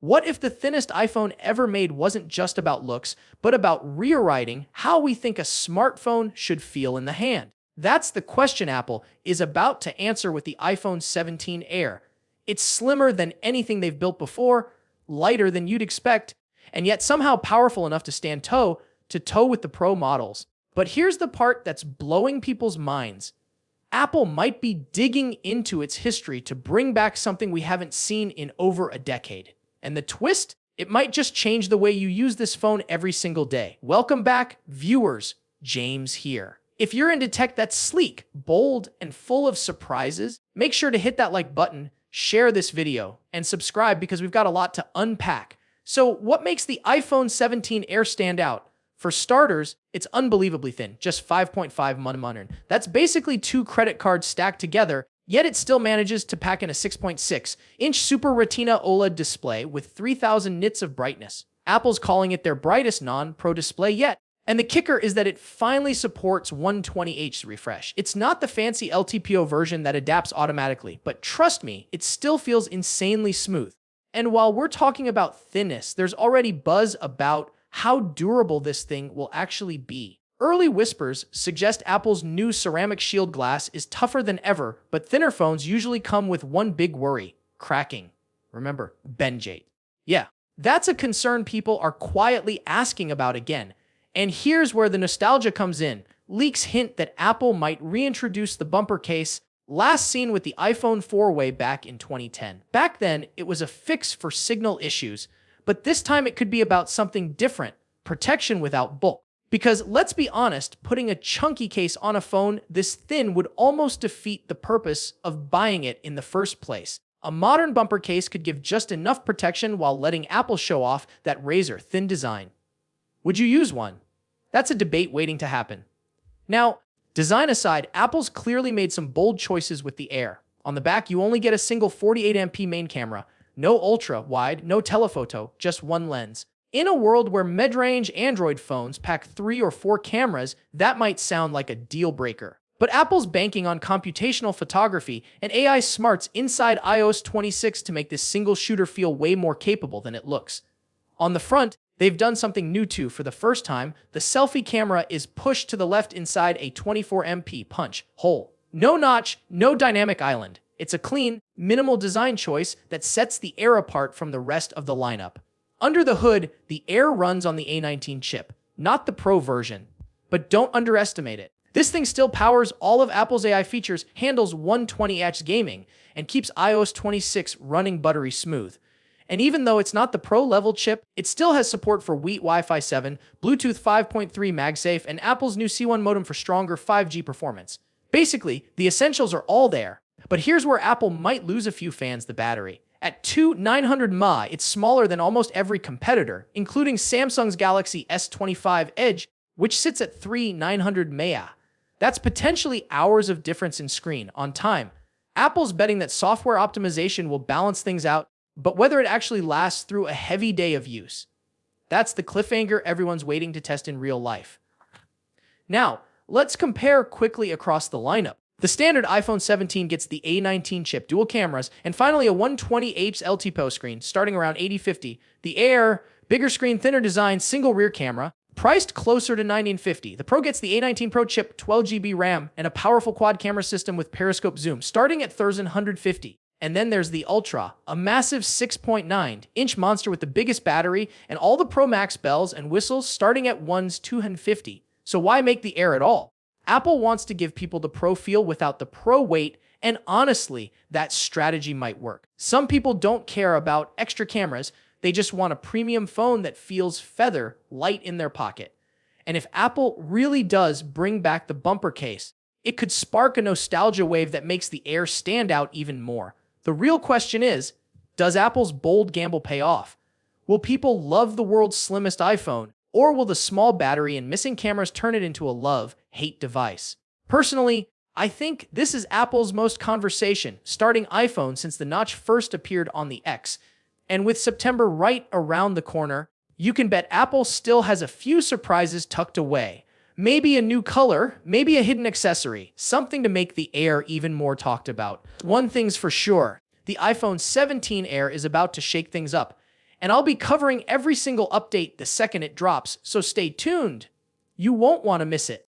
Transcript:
What if the thinnest iPhone ever made wasn't just about looks, but about rewriting how we think a smartphone should feel in the hand? That's the question Apple is about to answer with the iPhone 17 Air. It's slimmer than anything they've built before, lighter than you'd expect, and yet somehow powerful enough to stand toe to toe with the Pro models. But here's the part that's blowing people's minds. Apple might be digging into its history to bring back something we haven't seen in over a decade. And the twist? It might just change the way you use this phone every single day. Welcome back, viewers. James here. If you're into tech that's sleek, bold, and full of surprises, make sure to hit that like button, share this video, and subscribe because we've got a lot to unpack. So what makes the iPhone 17 Air stand out? For starters, it's unbelievably thin, just 5.5 mm. That's basically 2 credit cards stacked together, yet it still manages to pack in a 6.6-inch Super Retina OLED display with 3000 nits of brightness. Apple's calling it their brightest non-Pro display yet. And the kicker is that it finally supports 120Hz refresh. It's not the fancy LTPO version that adapts automatically, but trust me, it still feels insanely smooth. And while we're talking about thinness, there's already buzz about how durable this thing will actually be. Early whispers suggest Apple's new ceramic shield glass is tougher than ever, but thinner phones usually come with one big worry: cracking. Remember, benjate. Yeah, that's a concern people are quietly asking about again. And here's where the nostalgia comes in. Leaks hint that Apple might reintroduce the bumper case, last seen with the iPhone 4 way back in 2010. Back then, it was a fix for signal issues, but this time it could be about something different: protection without bulk. Because let's be honest, putting a chunky case on a phone this thin would almost defeat the purpose of buying it in the first place. A modern bumper case could give just enough protection while letting Apple show off that razor-thin design. Would you use one? That's a debate waiting to happen. Now, design aside, Apple's clearly made some bold choices with the Air. On the back, you only get a single 48MP main camera, no ultra-wide, no telephoto, just one lens. In a world where mid-range Android phones pack 3 or 4 cameras, that might sound like a deal breaker. But Apple's banking on computational photography and AI smarts inside iOS 26 to make this single shooter feel way more capable than it looks. On the front, they've done something new too. For the first time, the selfie camera is pushed to the left inside a 24MP punch hole. No notch, no dynamic island. It's a clean, minimal design choice that sets the Air apart from the rest of the lineup. Under the hood, the Air runs on the A19 chip, not the Pro version. But don't underestimate it. This thing still powers all of Apple's AI features, handles 120Hz gaming, and keeps iOS 26 running buttery smooth. And even though it's not the Pro-level chip, it still has support for Wheat Wi-Fi 7, Bluetooth 5.3 MagSafe, and Apple's new C1 modem for stronger 5G performance. Basically, the essentials are all there. But here's where Apple might lose a few fans: the battery. At 2,900 mAh, it's smaller than almost every competitor, including Samsung's Galaxy S25 Edge, which sits at 3,900 mAh. That's potentially hours of difference in screen on time. Apple's betting that software optimization will balance things out, but whether it actually lasts through a heavy day of use, that's the cliffhanger everyone's waiting to test in real life. Now, let's compare quickly across the lineup. The standard iPhone 17 gets the A19 chip, dual cameras, and finally a 120Hz LTPO screen, starting around $80.50. The Air, bigger screen, thinner design, single rear camera, priced closer to $19.50. The Pro gets the A19 Pro chip, 12GB RAM, and a powerful quad camera system with periscope zoom, starting at $1,350. And then there's the Ultra, a massive 6.9-inch monster with the biggest battery and all the Pro Max bells and whistles, starting at $250. So why make the Air at all? Apple wants to give people the Pro feel without the Pro weight, and honestly, that strategy might work. Some people don't care about extra cameras, they just want a premium phone that feels feather light in their pocket. And if Apple really does bring back the bumper case, it could spark a nostalgia wave that makes the Air stand out even more. The real question is, does Apple's bold gamble pay off? Will people love the world's slimmest iPhone, or will the small battery and missing cameras turn it into a love-hate device? Personally, I think this is Apple's most conversation-starting iPhone since the notch first appeared on the X. And with September right around the corner, you can bet Apple still has a few surprises tucked away. Maybe a new color, maybe a hidden accessory, something to make the Air even more talked about. One thing's for sure, the iPhone 17 Air is about to shake things up. and I'll be covering every single update the second it drops, so stay tuned. You won't want to miss it.